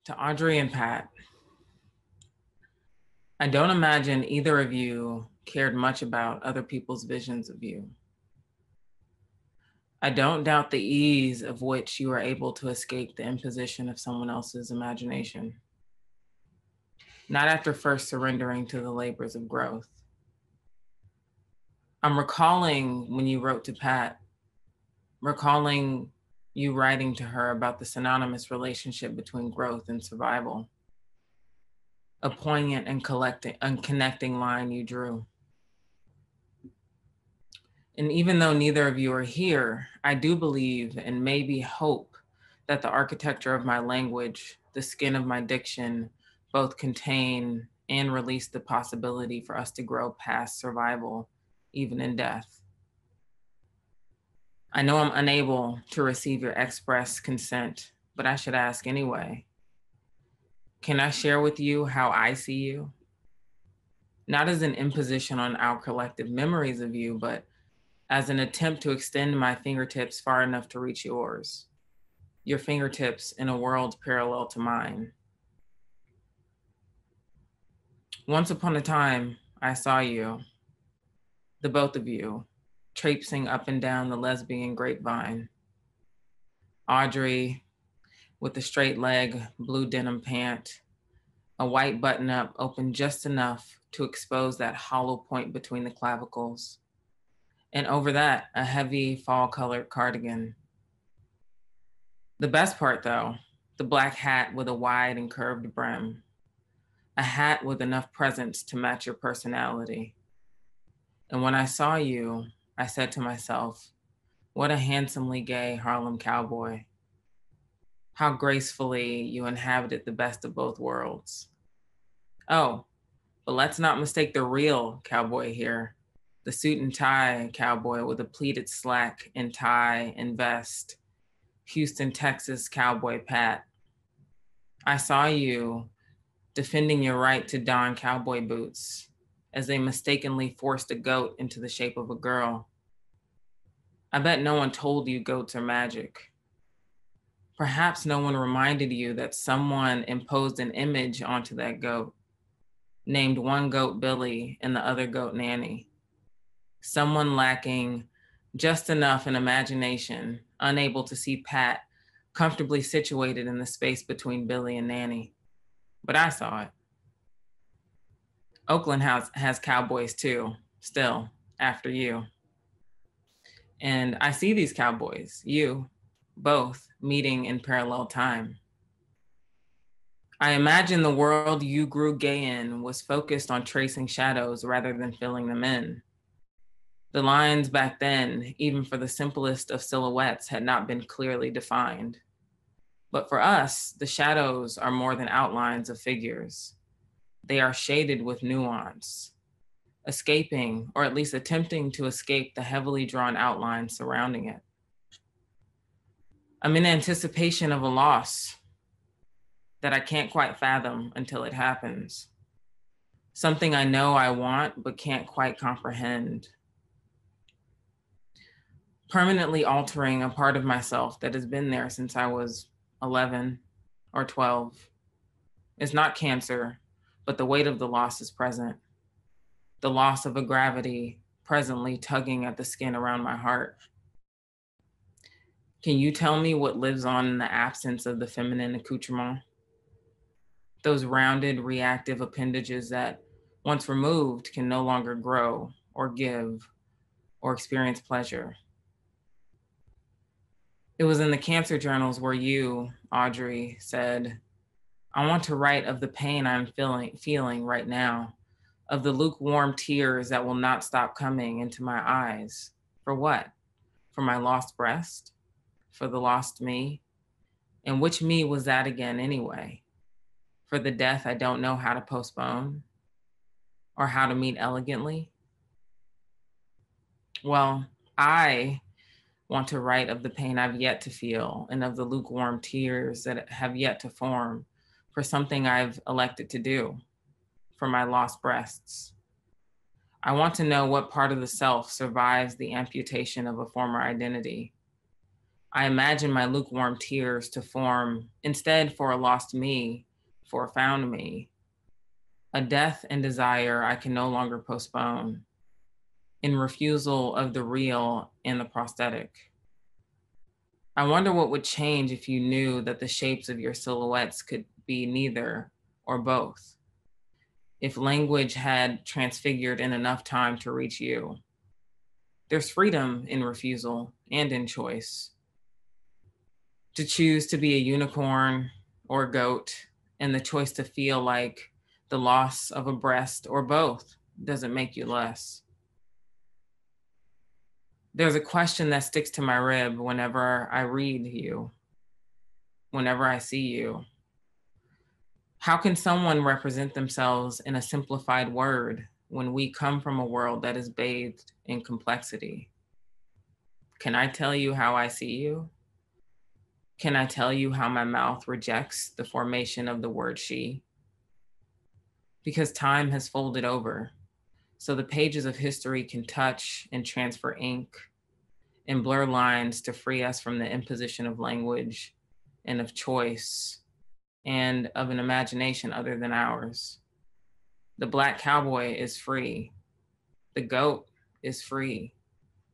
To Audre and Pat, I don't imagine either of you cared much about other people's visions of you. I don't doubt the ease of which you are able to escape the imposition of someone else's imagination. Not after first surrendering to the labors of growth. I'm recalling when you wrote to Pat, recalling you writing to her about the synonymous relationship between growth and survival. A poignant and connecting line you drew. And even though neither of you are here, I do believe and maybe hope that the architecture of my language, the skin of my diction, both contain and release the possibility for us to grow past survival, even in death. I know I'm unable to receive your express consent, but I should ask anyway. Can I share with you how I see you? Not as an imposition on our collective memories of you, but as an attempt to extend my fingertips far enough to reach yours. Your fingertips in a world parallel to mine. Once upon a time, I saw you, the both of you, traipsing up and down the lesbian grapevine. Audre with a straight leg, blue denim pant, a white button-up open just enough to expose that hollow point between the clavicles. And over that, a heavy fall-colored cardigan. The best part though, the black hat with a wide and curved brim. A hat with enough presence to match your personality. And when I saw you, I said to myself, what a handsomely gay Harlem cowboy. How gracefully you inhabited the best of both worlds. Oh, but let's not mistake the real cowboy here. The suit and tie cowboy with a pleated slack and tie and vest. Houston, Texas cowboy Pat. I saw you defending your right to don cowboy boots as they mistakenly forced a goat into the shape of a girl. I bet no one told you goats are magic. Perhaps no one reminded you that someone imposed an image onto that goat, named one goat Billy and the other goat Nanny. Someone lacking just enough in imagination, unable to see Pat comfortably situated in the space between Billy and Nanny. But I saw it. Oakland has cowboys too, still, after you. And I see these cowboys, you, both meeting in parallel time. I imagine the world you grew gay in was focused on tracing shadows rather than filling them in. The lines back then, even for the simplest of silhouettes, had not been clearly defined. But for us, the shadows are more than outlines of figures. They are shaded with nuance, escaping, or at least attempting to escape the heavily drawn outlines surrounding it. I'm in anticipation of a loss that I can't quite fathom until it happens. Something I know I want, but can't quite comprehend. Permanently altering a part of myself that has been there since I was 11 or 12. It's not cancer, but the weight of the loss is present. The loss of a gravity presently tugging at the skin around my heart. Can you tell me what lives on in the absence of the feminine accoutrement? Those rounded, reactive appendages that, once removed, can no longer grow or give or experience pleasure. It was in the cancer journals where you, Audre, said, I want to write of the pain I'm feeling right now, of the lukewarm tears that will not stop coming into my eyes. For what? For my lost breast? For the lost me? And which me was that again anyway? For the death I don't know how to postpone or how to meet elegantly? Well, I want to write of the pain I've yet to feel and of the lukewarm tears that have yet to form for something I've elected to do, for my lost breasts. I want to know what part of the self survives the amputation of a former identity. I imagine my lukewarm tears to form instead for a lost me, for a found me, a death and desire I can no longer postpone, in refusal of the real and the prosthetic. I wonder what would change if you knew that the shapes of your silhouettes could be neither or both. If language had transfigured in enough time to reach you. There's freedom in refusal and in choice. To choose to be a unicorn or a goat, and the choice to feel like the loss of a breast or both doesn't make you less. There's a question that sticks to my rib whenever I read you, whenever I see you. How can someone represent themselves in a simplified word when we come from a world that is bathed in complexity? Can I tell you how I see you? Can I tell you how my mouth rejects the formation of the word she? Because time has folded over, so the pages of history can touch and transfer ink and blur lines to free us from the imposition of language and of choice and of an imagination other than ours. The Black cowboy is free. The goat is free.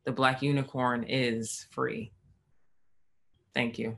The Black unicorn is free. Thank you.